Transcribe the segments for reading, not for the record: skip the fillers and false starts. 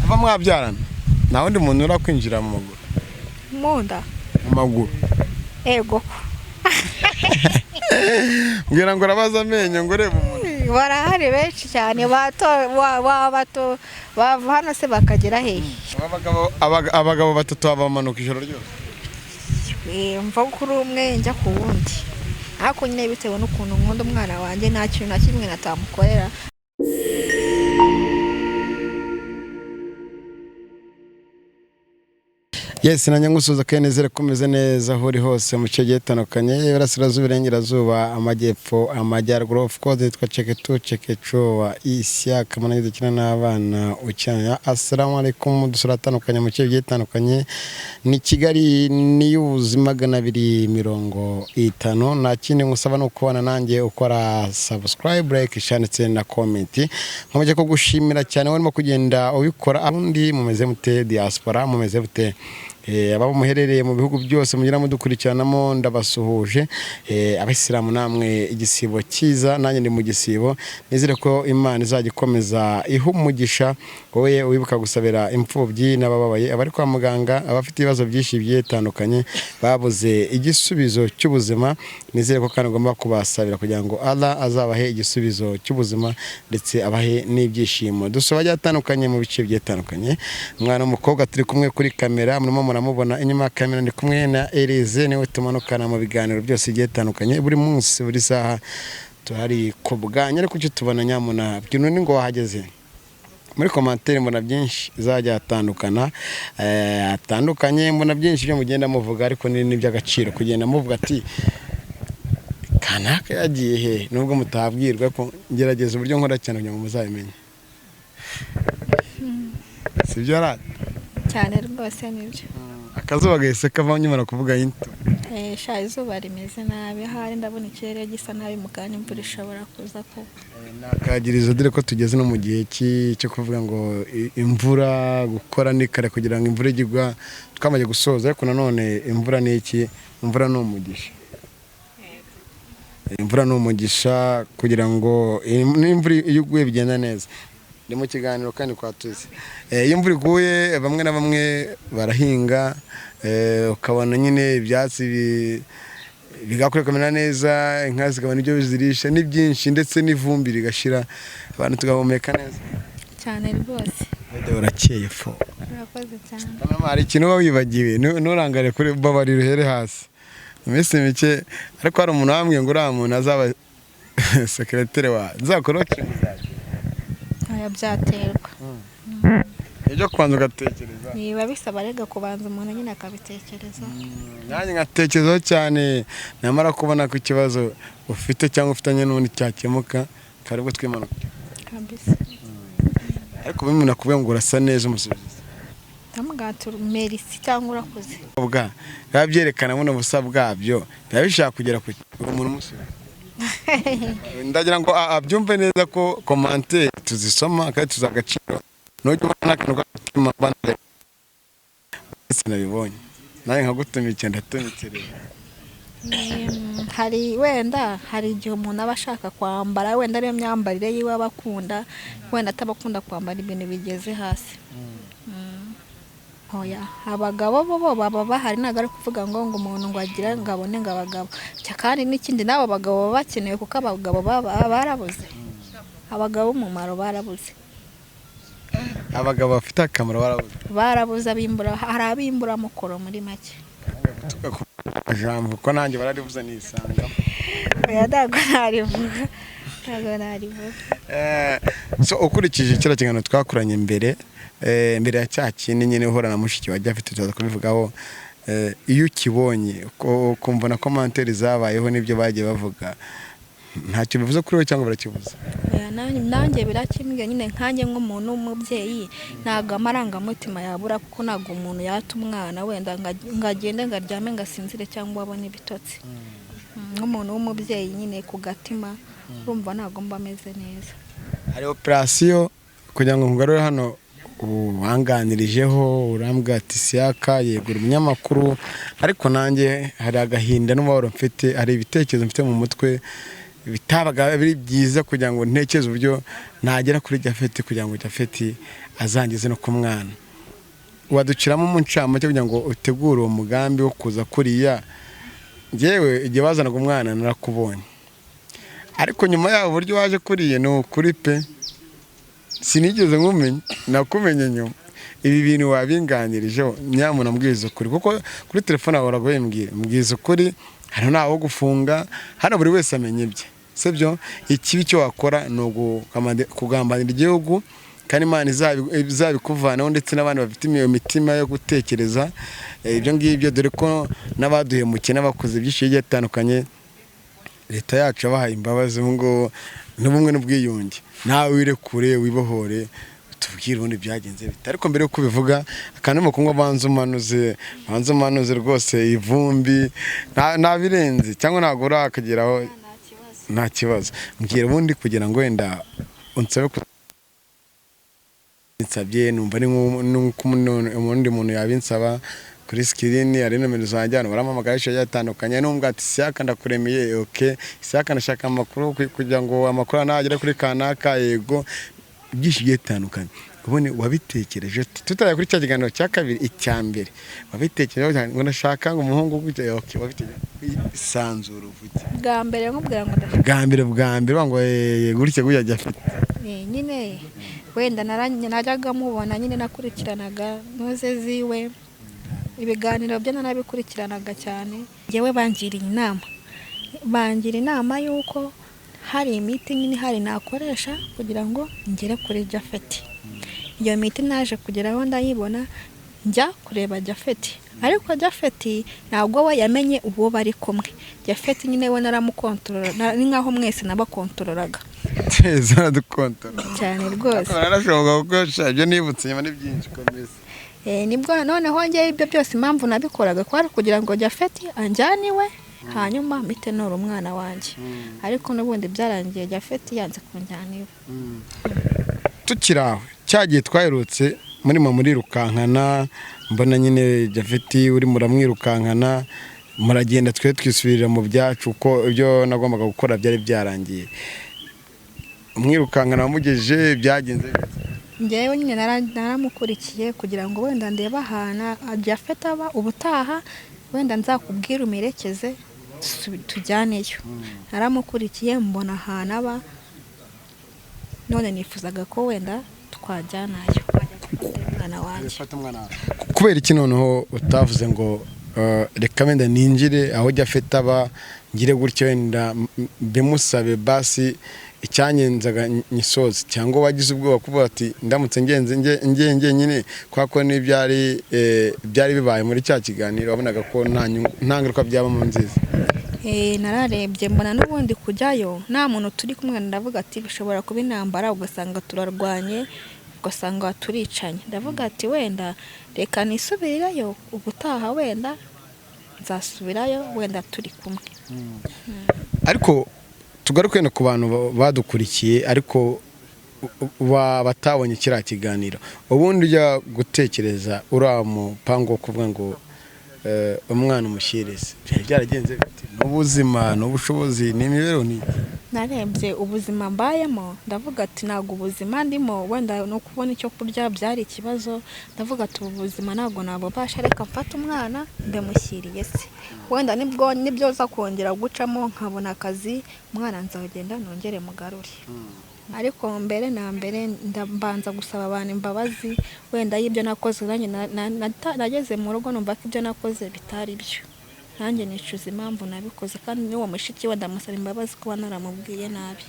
kuva mwabyarana nta wundi muntu urakwinjira mu maguru munda mu maguru ego mbwira ngo urabaza amenyo ngo urebe umuntu barahari benshi cyane bato bava hano se bakagera hehe abagabo batatu bamanuka ijoro ryose mva kuri umwe njya ku wundi ariko nyine bitewe n'ukuntu nkunda umwana wanjye nta kintu na kimwe natamukorera. Yes, nanya ngusuza kenezere kumeze neza aho uri hose mu cyo gitandukanye Iburasirazuba Irengerazuba Amajyepfo Amajyaruguru of course cheke chowa isya kamana dukina n'abana ucyanya. Assalamu alaikum dusuratandukanye mu cyo gitandukanye ni Kigali ni ubuzima 250 na kindi ngusaba no kubana nanjye ukora subscribe like shanitse na comment nkomeje ko gushimira cyane warimo kugenda ubikora abundi mumeze mute diaspora mumeze mute ababo muherereye mu bihugu byose mugira mudukurikiranamo ndabasuhuje abisilamu namwe igisibo cyiza nanjye ndi mu gisibo nizere ko Imana izagikomeza ihumugisha wowe wibuka gusabira imfubyi n'abababaye abari kwa muganga abafite ibibazo byinshi byetandukanye babuze igisubizo cy'ubuzima nizere ko kandi ugomba kubasabira kugira ngo Allah azabahe igisubizo cy'ubuzima ndetse abahe n'ibyishimo dusaba byatandukanye mu bice byetandukanye umwana w'umukobwa turi kumwe kuri kamera muramubona inyuma kamera ndi kumwe na Elize niwe tumanukana mu biganiro byose byetandukanye buri munsi buri saha tuhari kubwanya ariko cyo tubona nyamuna byino ni ngo wahageze muri commentaire mbona byinshi zajya atandukanye mbona byinshi byo mugenda muvuga ariko ni by'agaciro kugenda muvuga ati kanaka yagiye he nubwo mutabwirwa ko ngerageza uburyo nkora cyane kugira ngo muzabimenye sibyo ara cyane rwose nibyo akazuba gahise kava nyuma kuvuga into sha izuba rimeze nabi hari ndabona ikirere gisa nabi mugani imvura ishobora kuza ko nakagiriza dire ko tugeze no mu gihe cyo kuvuga ngo imvura gukora nikare kugira ngo imvura igigwa twamaje gusoza ariko nanone imvura ni iki imvura no umugisha imvura no umugisha kugira ngo imvura iguye bigenda neza ndi mu kiganiro kandi kwatuze iyo imvura iguye bamwe na bamwe barahinga ukabona nyine ibyatsi bigakurikana neza inka zikabona ibyo bizirisha ni byinshi ndetse n'ivumbi rigashira abantu tugahumeka neza cyane rwose urakeye fo urakoze cyane hari ikintu wibagiwe nurangare kuri babariro here hasi iminsi mike ariko hari umuntu wambwiye ngo uriya muntu azaba secrétaire wa nzakoroke byaterwa ibyo kwanza ugatekereza niba bisaba rega kubanza umuntu nyine akabitekereza nanjye ngatekerezaho cyane namara kubona ku kibazo ufite cyangwa ufitanye n'undi cyakemuka karibwo twimanuka kabisa ariko bimwe nakubwiye ngo urasa neza umusubiza ndamugatura merci cyangwa urakoze ubwa babyerekana buno busa bwabyo bishaka kugera ku umuntu umusubiza ndagira ngo abyumve neza ko commentaire tuzisoma kandi tuzagaciro nujye n'akantu k'amabanda sinabibonye naye nkagutuma icyenda tumikereye hari igihe umuntu aba ashaka kwambara wenda ariyo myambarire yiwe abakunda wenda atabakunda kwambara ibintu bigeze hasi oya abagabo bo baba bahari ntago ari kuvuga ngo umuntu ngo agira ngo abone ngo abagabo kandi n'ikindi n'abo bagabo baba bakenewe kuko abagabo barabuze abagabo umumaro barabuze abagabo bafite akamaro barabuze abimbura hari abimbura mukoro muri make jambo ko nanjye bararivuze nisanga oya ntago narivuga so ukurikije kira kingano twakuranye mbere ya cyakindi nyine uhora na mushiki wajya afite tuza kubivugaho iyo ukibonye kumva na commentaire zabayeho nibyo bagiye bavuga ntacyo bivuze kuri we cyangwa barakivuze nanjye birakimbye nyine nkanjye nk'umuntu w'umubyeyi ntago amarangamutima yabura kuko ntago umuntu yata umwana wenda ngagende ngaryame ngasinzire cyangwa abone ibitotsi nk'umuntu w'umubyeyi nyine ku gatima urumva ntago mba ameze neza hari operation kugira ngo ngarure hano ubanganirijeho urambwa ati siyaka yegura umunyamakuru ariko nanjye hari agahinda n'umubabaro mfite hari ibitekerezo mfite mu mutwe bitabaga biri byiza kugira ngo ntekereze uburyo nagera kuri Japhet kugira ngo Japhet azangize no ku mwana. Waduciramo mu ncamake kugira ngo utegure uwo mugambi wo kuza kuriya. Ngewe igihe bazanaga umwana narakubonye, ariko nyuma yaho uburyo waje kuriye ni ukuri pe sinigeze nkumenye, nakumenye nyuma. Ibi bintu wabinganirijeho nyamuna mbwiza ukuri, kuko kuri telefone aho uragoye mbwiza ukuri. Hano naho gufunga, hano buri wese amenye ibye, sibyo? Ikibi cyo wakora no kugambanira igihugu, kandi Imana izabikuvanaho, ndetse n'abandi bafite imitima yo gutekereza ibyo ngibyo, dore ko n'abaduhemukiye n'abakoze byinshi bigiye bitandukanye leta yacu yabahaye imbabazi ngo n'ubumwe n'ubwiyunge. Nawe wirekure wibohore tubwire ubundi byagenze bite. Ariko mbere yo kubivuga akantu mo kunywa banze umanuze rwose ivumbi nabirenze cyangwa nagura akageraho nta kibazo. Mbwira ubundi kugira ngo wenda unsabe nsabye numva ni nk'umuntu muntu yabinsaba kuri screen ari nomero zanjye hano baramamagara yatandukanye n'umbwa ati Isaka ndakuremeye okay Isaka ndashaka amakuru kugira ngo amakuru nagera kuri kanaka yego byinshi bitandukanye. Ubone wabitekereje tutaya kuri cya kiganiro cya kabiri icyambere wabitekereje ngo ndashaka ngo umuhungu gute okay wabitekereje isanzuru vuze bwa mbere nkubwira ngo bwa mbere ngo gutya gujya Japhet nyine wenda najyaga mubona nyine nakurikiranaga noze ziwe ibiganiro byo nanabikurikiranaga cyane. Yewe bangira inama yuko hari imiti nyine hari nakoresha kugira ngo ngere kuri Japhet. Iyo miti naje kugeraho ndayibona njya kureba Japhet, ariko Japhet ntabwo we yamenye uwo bari kumwe. Japhet nyine we naramukontorora, ni nkaho mwese nabakontorораga zaradukontorora cyane rwose. Narashoboka kuko ibyo nibutse nyuma ni byinshi komeza. Nibwo noneho ngiye ibyo byose impamvu nabikoraga kwari kugira ngo Japhet anjyaniwe hanyuma mite nora umwana wanjye. Ariko n'ubundi byarangiye Japhet yanze kunjyaniwe. Tukiraho cyagiye twaherutse muri rukankana, mbona nyine Japhet uri muramwirukankana, muragenda twe twisubirira mu byacu uko ibyo nagombaga gukora byari byarangiye. Umwirukankana wamugejeje byagenze njyewe nyine naramukurikiye kugira ngo wenda ndeba hana Japhet aba ubutaha wenda nzakubwira umerekeze tujyaneyo. Naramukurikiye mbona hana aba, none nifuzaga ko wenda twajyanayo umwana wanjye. Kubera iki noneho utavuze ngo reka wenda ninjire aho Japhet aba ngire gutyo wenda bemusabe basi icyanyenzaga nyisozi, cyangwa wagize ubwoba kuvuga ati ndamutse ngenze nyine kwako ni byari bibaye muri cya kiganiro wabonaga ko nta ngaruka byaba mu nziza? Nararebye mbona n'ubundi kujyayo nta muntu turi kumwe, ndavuga ati bishobora kuba intambara ugasanga turarwanye ugasanga turicanye. Ndavuga ati wenda reka nisubirirayo ubutaha wenda nzasubirayo wenda turi kumwe. Ariko tugaruke no ku bantu badukurikiye ariko batabonye kiriya kiganiro, ubundi ujya gutekereza uriya mupango wo kuvuga ngo umwana umushyireze byaragenze bite? N'ubuzima n'ubushobozi n'imibereho ni narebye ubuzima mbayemo, ndavuga ati ntabwo ubuzima ndimo wenda no kubona icyo kurya byari ikibazo. Ndavuga ati ubuzima ntabwo nabubasha, reka mfata umwana ndamushyiriye se, wenda nibyo za kongera gucamo nkabona akazi umwana nzagenda nongere mugarure. Ariko mbere na mbere ndambanza gusaba abantu imbabazi wenda y'ibyo nakoze. Nanjye nageze mu rugo numva ko ibyo nakoze bitari byo, nanjye nicuza impamvu nabikoze, kandi n'uwo mushiki we ndamusaba imbabazi kuba naramubwiye nabi.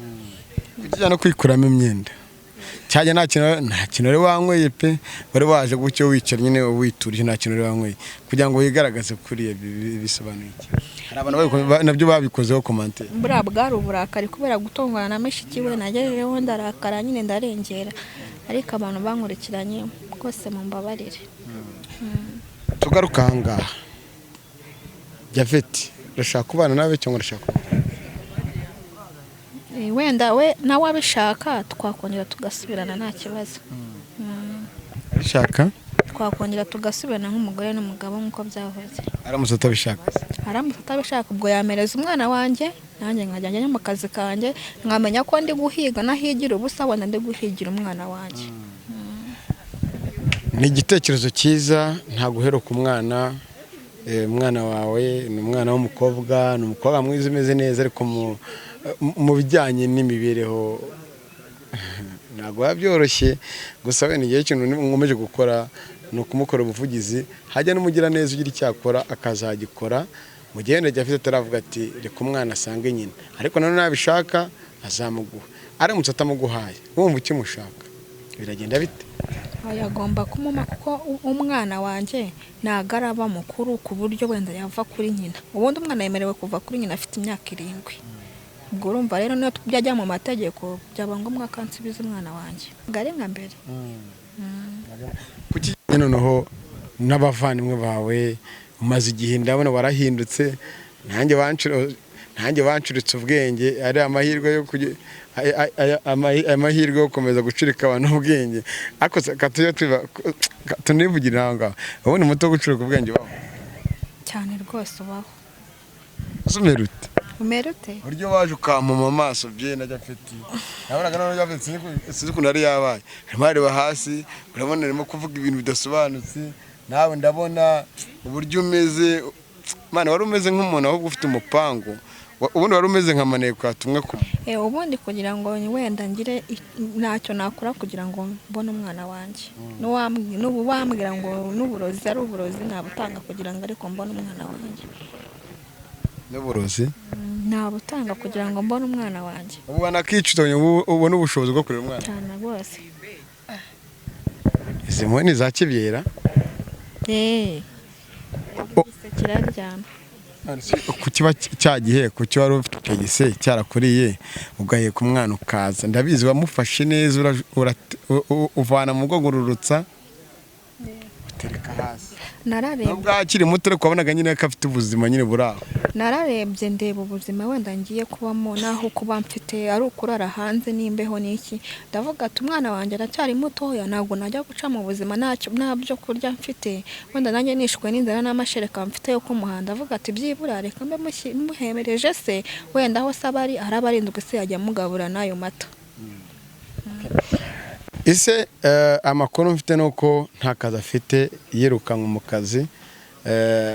Kujya no kwikuramo imyenda cyane nta kintu wari wanyweye pe, wari waje gutyo wicara nyine witurije nta kintu wari wanyweye kugira ngo wigaragaze kuri bisobanuye iki? Hari abantu nabyo babikozeho commentaire. Buriya bwari uburakari kubera gutongana na mushiki we, nagejejeho ndarakara nyine ndarengera, ariko abantu bankurikiranye rwose mumbabarire. Tugaruka ahangaha Japhet urashaka kubana nawe cyangwa urashaka wenda we nawe abishaka twakongera tugasubirana nta kibazo. Bishaka twakongera tugasubirana nk'umugore n'umugabo nk'uko byahoze. aramutse atabishaka ubwo yamereza umwana wanjye nanjye nkajya njya mu kazi kanjye nkamenya ko ndi guhiga nahigira ubusa wenda ndi guhigira umwana wanjye. Ni igitekerezo cyiza, nta guheruka umwana. Umwana wawe ni umwana w'umukobwa, ni umukobwa mwiza umeze neza, ariko mu bijyanye n'imibereho ntabwo biba byoroshye. Gusa wenda igihe kintu nkomeje gukora ni ukumukora ubuvugizi, hajya n'umugira neza ugira icyakora akazagikora mu gihe wenda afite ataravuga ati reka umwana asange nyina, ariko nanone nabishaka azamuguha. Aramutse atamuguhaye wumva ukimushaka biragenda bite? Yagomba kumuma kuko umwana wanjye ntabwo araba mukuru ku buryo wenda yava kuri nyina. Ubundi umwana yemerewe kuva kuri nyina afite imyaka 7. Ubwo urumva rero niyo byajya mu mategeko byaba ngombwa ko ansubiza umwana wanjye ngari nka mbere. Kuki noneho n'abavandimwe bawe umaze igihe ndabona warahindutse, nanjye bancuritse ubwenge, ari amahirwe yo amahirwe yo gukomeza gucurika abantu ubwenge. Ariko katuye tunivugirira aho ngaho, ubundi muto gucurika ubwenge baho Cyane rwose ubaho. Umerute Umerute buryo waje ukampuma amaso bye najya afite, nabonaga none afite sinzi ukuntu ari yabaye, areba hasi urabona arimo kuvuga ibintu bidasobanutse. Nawe ndabona uburyo umeze, Mana wari umeze nk'umuntu ahubwo ufite umupango, ubundi wari umeze nka maneko yatumwe ku ubundi kugira ngo wenda ngire ntacyo nakora kugira ngo mbone umwana wanjye. N'ubu bambwira ngo n'uburozi ari uburozi nabutanga kugira ngo ariko mbone umwana wanjye. N'uburozi nabutanga kugira ngo mbone umwana wanjye. Ubu nakicutanye ubona ubushobozi bwo kurera umwana cyane rwose. Izi mwe ni za kibyera kiraryana. ku kiba cyagihe ku cyo wari ufite icyo gise cyarakuriye ugaye ku mwana ukaza, ndabizi wamufashe neza uvana mu mugongo ururutsa utereka hasi. Nararebye nubwo akiri muto ariko wabonaga nyine ko afite ubuzima nyine buraho. Nararebye ndeba ubuzima wenda ngiye kubamo naho kuba mfite ari ukurara hanze n'imbeho n'iki, ndavuga ati umwana wanjye aracyari mutoya ntabwo najya guca mu buzima ntabyo kurya mfite, wenda nanjye nishwe n'inzara n'amashereka mfite yo kumuhanda. Ndavuga ati byibura reka mbe muhemereje se wenda aho saba ari araba arindwi se yajya mugabura n'ayo mata. Ise amakuru mfite nuko nta kazi afite, yirukanwe mu kazi,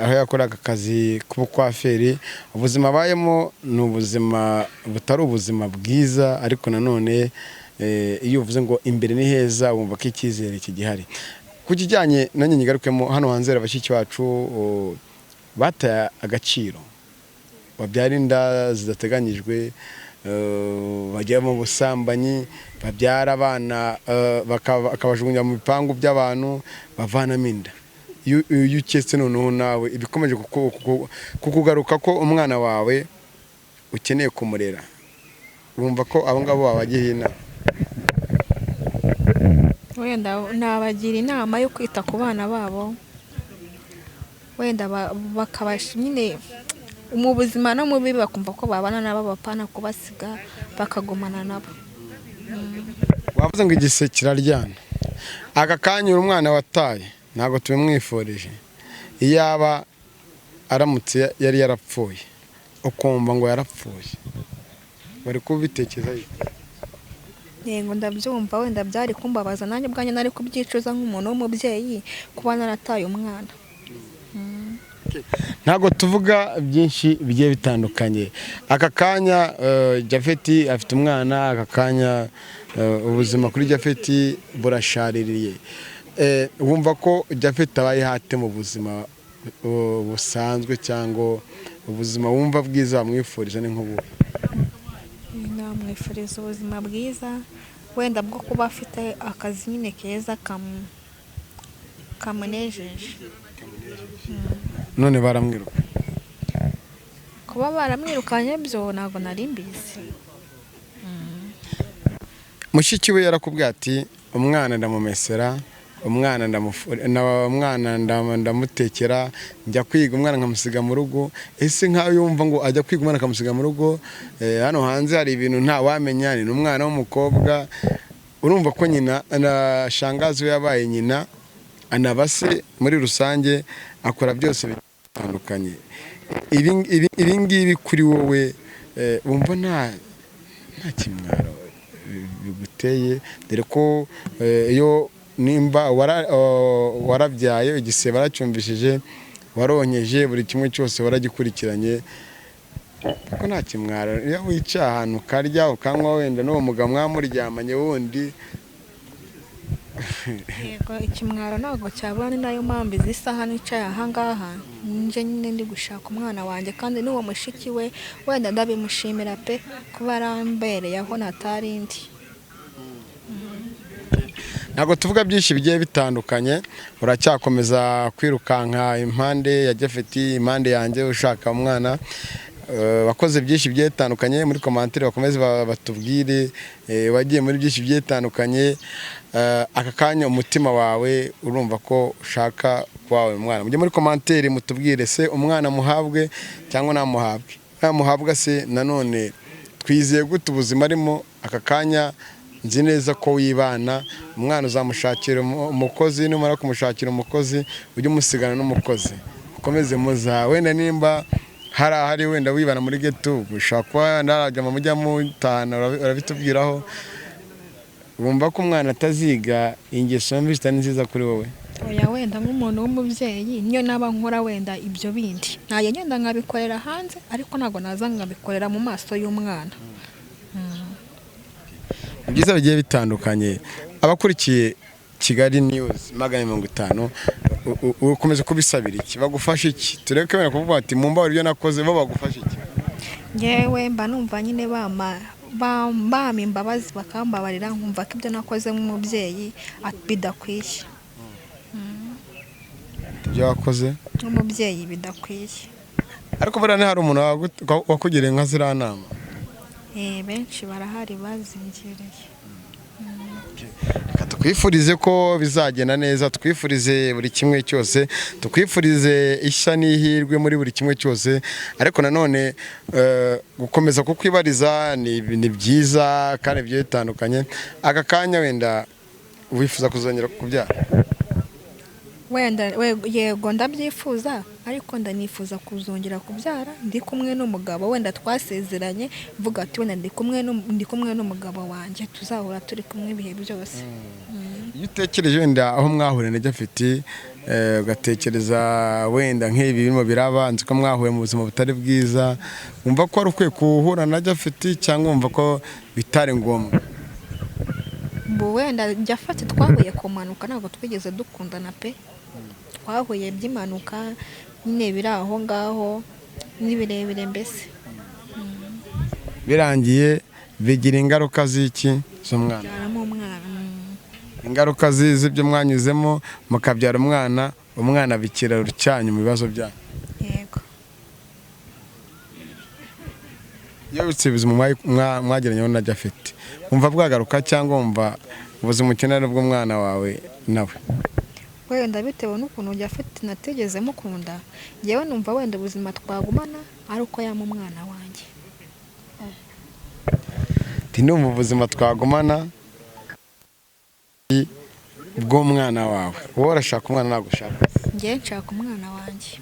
aho yakoraga akazi k'ubukwaferi. Ubuzima abayemo ni ubuzima butari ubuzima bwiza, ariko nanone iyo uvuze ngo imbere ni heza wumva ko icyizere kigihari. Ku kijyanye nanjye nyigarukemo hano hanze abashyitsi bacu bataye agaciro, babyara inda zidateganyijwe, bajya mu busambanyi, babyara abana bakabajugunya mu bipangu by'abantu bavanamo inda. Iyo uketse noneho nawe ibikomeje kukugaruka ko umwana wawe ukeneye kumurera, wumva ko abo ngabo babagiye inama? Wenda nabagira inama yo kwita ku bana babo, wenda bakabasha nyine mu buzima no mu bibi bakumva ko babana nabo bapana kubasiga bakagumana nabo. Wavuze ngo igise kiraryana, aka kanya umwana wataye ntabwo tubimwifurije. Iyaba aramutse yari yarapfuye ukumva ngo yarapfuye, bari kubitekereza yego ndabyumva, wenda byari kumbabaza nanjye ubwanjye nari kubyicuza nk'umuntu w'umubyeyi kuba narataye umwana. Ntabwo tuvuga byinshi bigiye bitandukanye. Aka kanya Japhet afite umwana, aka kanya ubuzima kuri Japhet burashaririye. Wumva ko Japhet abaye hate mu buzima busanzwe cyangwa ubuzima wumva bwiza wamwifuriza ni nk'ubu? Namwifuriza ubuzima bwiza wenda bwo kuba afite akazi nyine keza kamunejeje. None baramwiruka, kuba baramwirukanye byo ntabwo nari mbizi. mushiki we yarakubwiye ati umwana ndamumesera, umwana ndamutekera, njya kwiga umwana nkamusiga mu rugo. Ese nkaho yumva ngo ajya kwiga umwana akamusiga mu rugo, hano hanze hari ibintu nta wamenya, ni umwana w'umukobwa. Urumva ko nyina na shangazi we yabaye nyina, anabase muri rusange akora byose bitandukanye. Ibi ngibi kuri wowe wumva nta kimwaro biguteye dore ko iyo nimba warabyaye igisebe baracyumvishije waronyeje buri kimwe cyose waragikurikiranye ko nta kimwaro iyo wicaye ahantu ukarya ukanywa wenda n'uwo mugabo mwamuryamanye wundi yego ikimwaro ntabwo cyabura ni nayo mpamvu izi saha nicaye ahangaha nje nyine ndi gushaka umwana wanjye kandi n'uwo mushiki we wenda ndabimushimira pe kuba arambereye aho natarindi. ntabwo tuvuga byinshi bigiye bitandukanye uracyakomeza kwirukanka impande ya Jafeti impande yanjye ushaka umwana wakoze byinshi bigiye bitandukanye muri commentaire bakomeze batubwire wagiye muri byinshi bigiye bitandukanye aka kanya umutima wawe urumva ko ushaka kwawe umwana mujye muri commentaire mutubwire se umwana muhabwe cyangwa namuhabwe namuhabwa se nanone twizeye gute ubuzima arimo aka kanya nzi neza ko wibana umwana uzamushakira umukozi numara kumushakira umukozi ujye umusigana n'umukozi ukomeze muza wenda nimba hari wenda wibana muri geto ushaka kuba narajya mujya mutana urabitubwiraho wumva ko umwana ataziga ingeso mbi zitari nziza kuri wowe. Oya wenda nk'umuntu w'umubyeyi niyo naba nkora wenda ibyo bindi ntaye ngenda nkabikorera hanze ariko ntabwo naza nkabikorera mu maso y'umwana. Byiza bigiye bitandukanye abakurikiye Kigali News 50 ukomeze kubisabira iki bagufasha iki tureke wenda kuvuga ati mumba ibyo nakoze bo bagufasha iki. Yewe mba numva nyine bama imbabazi bakambabarira nkumva ko ibyo nakoze nk'umubyeyi bidakwiye. Ibyo wakoze nk'umubyeyi bidakwiye ariko buriya hari umuntu wakugiriye nka ziriya nama. Benshi barahari bazingereye. Tukwifurize ko bizagenda neza twifurize buri kimwe cyose tukwifurize ishya n'ihirwe muri buri kimwe cyose ariko nanone gukomeza kukwibariza ni byiza kandi byo bitandukanye aka kanya wenda wifuza kuzongera kubyara wenda yego ndabyifuza ariko ndanifuza kuzongera kubyara ndi kumwe n'umugabo wenda twasezeranye mvuga ati wenda ndi kumwe n'umugabo wanjye tuzahora turi kumwe ibihe byose. Iyo utekereje wenda aho mwahuriye na Jafeti ugatekereza wenda nk'ibi birimo birabanze ko mwahuye mu buzima butari bwiza wumva ko ari ukwiye kuhura na Jafeti cyangwa wumva ko bitari ngombwa. Wenda Jafeti twahuye kumanuka ntabwo twigeze dukundana pe twahuye by'impanuka nyine biri aho ngaho n'ibirebire mbese birangiye bigira ingaruka z'iki z'umwana ingaruka z'ibyo mwanyuzemo mukabyara umwana bikira rucyanyu mu bibazo byanyu. Yego iyo ubuzima mwageranyeho na Jafeti wumva bwagaruka cyangwa wumva ubuzima ukenera bw'umwana wawe nawe. Wenda bitewe n'ukuntu Jafeti nategeze mukunda yewe numva wenda ubuzima twagumana ari uko yama umwana wanjye. Ndumva ubuzima twagumana bw'umwana wawe wowe urashaka umwana nagushaka. Ngiye nshaka umwana wanjye.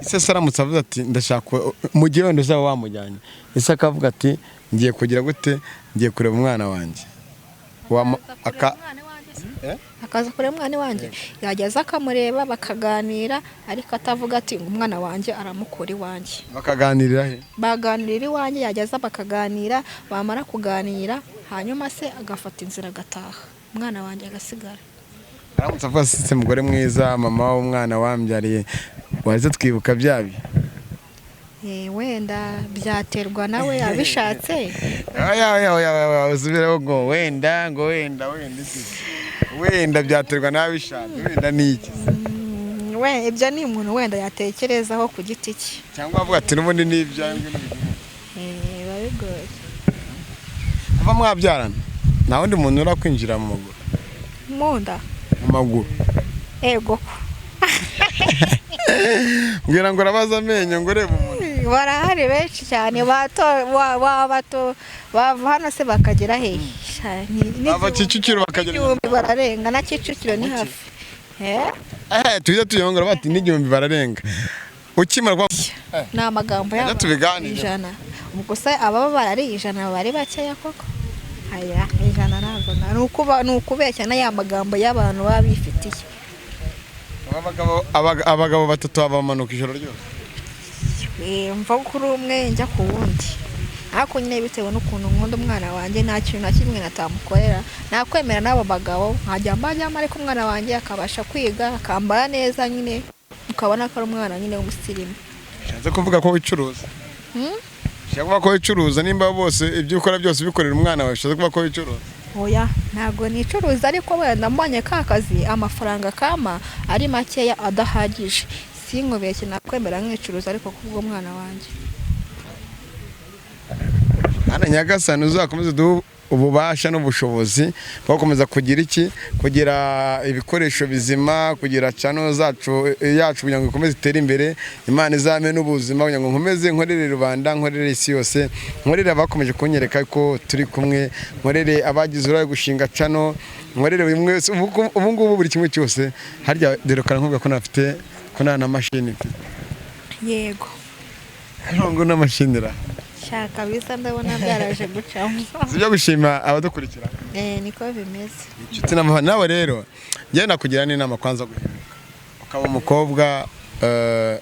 Ese saramutse avuze ati ndashaka mu gihe wenda uzaba wamujyanye ese akavuga ati ngiye kugira gute ngiye kureba umwana wanjye akaza kureba umwana wanjye yageza akamureba bakaganira ariko atavuga ati umwana wanjye aramukura iwanjye. Bakaganirira he? Baganirira iwanjye yageza bakaganira bamara kuganira hanyuma se agafata inzira agataha umwana wanjye agasigara. Aramutse avuga se mugore mwiza mama w'umwana wambyariye waze twibuka byabi. Wenda byaterwa nawe abishatse. Uzubireho ngo wenda byaterwa nawe bishatse wenda niki. Ibyo ni umuntu wenda yatekerezaho ku giti cye cyangwa avuga ati n'ubundi n'ibyanjye biba bigoye. Kuva mwabyarana nta wundi muntu urakwinjira mu maguru munda mu maguru. Ego mbwira ngo urabaza amenyo ngo urebe umuntu. Barahari benshi cyane bato bava hano se bakagera hehe bava Kicukiro bakagera bararenga na Kicukiro ni hafi. Tujya tuyongera bati n'igihumbi bararenga ukimara ni amagambo ijana. ubwo se ababa barari ijana bari bakeya koko aya ijana ntabwo ni ukubeshya na ya magambo y'abantu baba bifitiye. Abagabo batatu bamanuka ijoro ryose mva kuri umwe njya ku wundi, ariko nyine bitewe n'ukuntu nkunda umwana wanjye nta kintu na kimwe natamukorera, nakwemera n'abo bagabo nkajya mbajyamo, ariko umwana wanjye akabasha kwiga akambara neza, nyine ukabona ko ari umwana nyine w'umusirimu. Ushatse kuvuga ko wicuruza? Ushaka kuvuga ko wicuruza nimba bose ibyo ukora byose bikorera umwana wawe, ushatse kuvuga ko wicuruza? Oya, ntabwo nicuruza, ariko wenda mbonye ka kazi amafaranga kama ari makeya adahagije, sinkubeshye nakwemera nk'icuruza, ariko kubwo umwana wanjye. Hana Nyagasani uzakomeze duhe ububasha n'ubushobozi bwo gukomeza kugira ibikoresho bizima, kugira channel yacu kugira ngo ikomeze itere imbere, Imana izame n'ubuzima kugira ngo nkomeze nkorere rubanda, nkorere isi yose, nkorere abakomeje kunyereka ko turi kumwe, nkorere abagize uruhare gushinga channel, nkorere buri wese. Ubu ngubu buri kimwe cyose harya derokana nkuvuga ko nafite ko nta na machine. Yego. Ntabwo na machine ra. Shaka bisa ndabona byaraje gucamo. Sibyo gushima abadukurikira. Niko bimeze. Inshuti nawe rero njye nakugira n'inama kwanza guhinduka. Ukaba umukobwa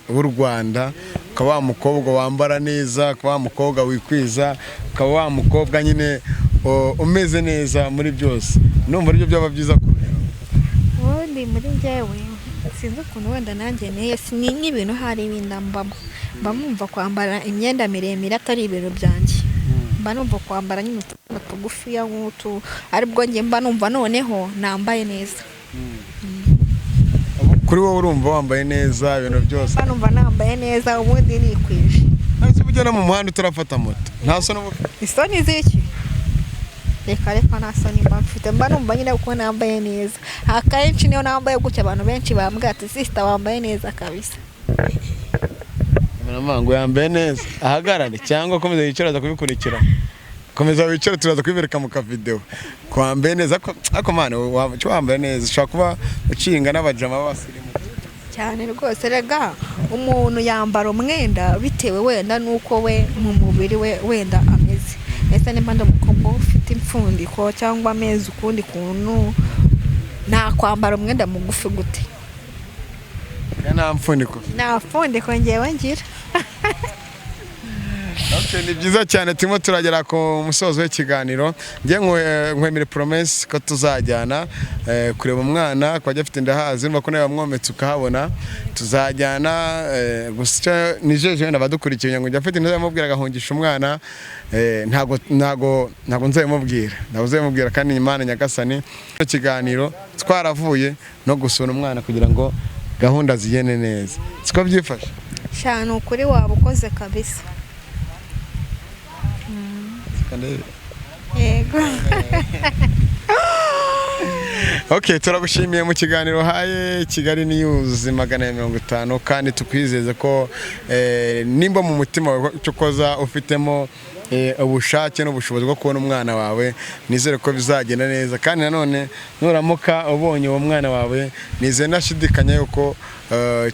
w'u Rwanda, ukaba wa mukobwa wambara neza, ukaba wa mukobwa wikwiza, ukaba wa mukobwa nyine umeze neza muri byose. Numva aribyo byaba byiza kureba. Ubundi muri njyewe sinzi ukuntu wenda nanjye neye sinini ibintu hari ibindambamo. Bamumva kwambara imyenda miremire atari ibintu byanjye. Mba numva kwambara nyine tugufi ya nk'utu, aribwo njye mba numva noneho nambaye neza. Kuri wowe urumva wambaye neza ibintu byose? Mba numva nambaye neza, ubundi nikwije. Nase bugena mu muhanda utarafata moto. Nta soni ubu? Isoni ziki? Reka nta soni mba mfite, mba numva nyine uko nambaye neza. Akenshi niyo nambaye gutya abantu benshi bambwira ati sister wambaye neza kabisa. Ngo yambaye neza ahagarare cyangwa komeza yicara kubikurikira, komeza wicara turaza kwibereka mu kavideo kwambaye neza ako mane wambaye neza ushaka kuba ucinga n'abajama b'abasirimu cyane rwose. Rega umuntu yambara umwenda bitewe wenda nuko we mu mubiri we wenda ameze. Ese nimba ndumukobwa ufite impfundiko cyangwa amezi ukundi kuntu nakwambara umwenda mugufi gute? Nta mfundiko ngewe ngira. Ni byiza cyane, turimo turagera ku musozo w'ikiganiro. Ngiye nkwemere promesse ko tuzajyana kureba umwana kwa afite ndahazi, urumva ko nawe wamwometse ukahabona, tuzajyana gusa nijeje wenda badukurikiye ngo afite ntazamubwira agahungisha umwana, ntago nzabimubwira kandi Imana Nyagasani ikiganiro twaravuye no gusura umwana kugira ngo gahunda zigende neza. Siko byifashe? Shano kuri waba ukoze kabisa. Yego. Okay, turagushimiye mu kiganiro haye Kigali News 150, kandi tukwizeze ko nimba mu mutima wawe cyo koza ufitemo ubushake n'ubushobozi bwo kubona umwana wawe, nizere ko bizagenda neza. Kandi nanone nuramuka ubonye uwo mwana wawe, nizere nashidikanya yuko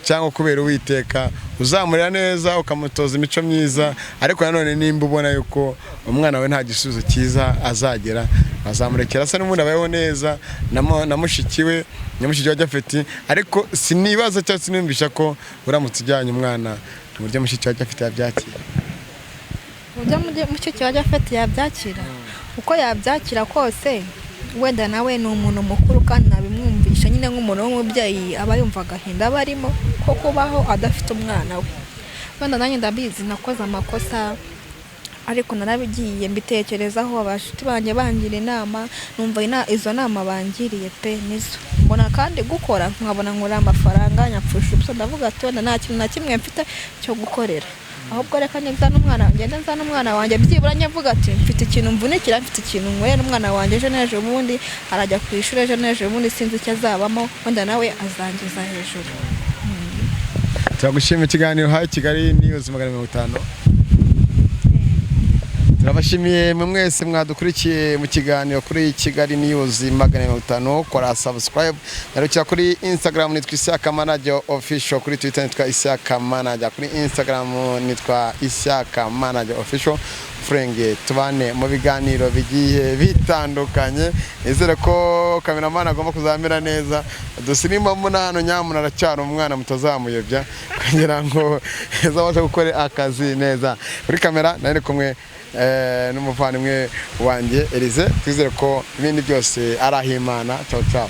cyangwa kubera Uwiteka uzamurira neza ukamutoza imico myiza. Ariko nanone nimba ubona yuko umwana wawe nta gisubizo cyiza azagera, azamurekera asa n'umuntu abayeho neza na mushikiwe wa Afite. Ariko sinibaza cyangwa sinumvisha ko uramutse ujyanye umwana mu buryo mushiki wa Afite yabyakira. Ujya mushiki wa Afite yabyakira uko yabyakira kose, wenda nawe ni umuntu mukuru kandi nabimwumvisha nyine nk'umuntu w'umubyeyi aba yumva agahinda barimo ko kubaho adafite umwana we. Wenda nanjye ndabizi nakoze amakosa, ariko narabigiye mbitekerezaho, abashuti banjye bangira inama, numva izo nama bangiriye pe nizo mbona, kandi gukora nkabona nkora amafaranga nyapfusha ubusa, ndavuga ati wenda nta kintu na kimwe mfite cyo gukorera, ahubwo reka nibza n'umwana wanjye nza n'umwana wanjye byibura nyavuga ati mfite ikintu mvunikira, mfite ikintu nywera n'umwana wanjye ejo n'ejo bundi arajya ku ishuri, ejo n'ejo bundi sinzi icyo azabamo, wenda nawe azangiza hejuru. Turagushimira ikiganiro haye Kigali News 150. turabashimiye mwese mwadukurikiye mu kiganiro kuri Kigali News 550 kora subscribe narukira kuri Instagram nitwa Isaka Manager official kuri Twitter nitwa Isaka Manager kuri Instagram nitwa Isaka Manager official frenge tubane mu biganiro bigiye bitandukanye izere ko cameraman agomba kuzamera neza dusinima munano nyamuna aracyara umwana mutazamuyobya kugira ngo azabashe gukora akazi neza kuri kamera nari kumwe n'umuvandimwe wanjye Elize twizere ko ibindi byose arahimana ciao ciao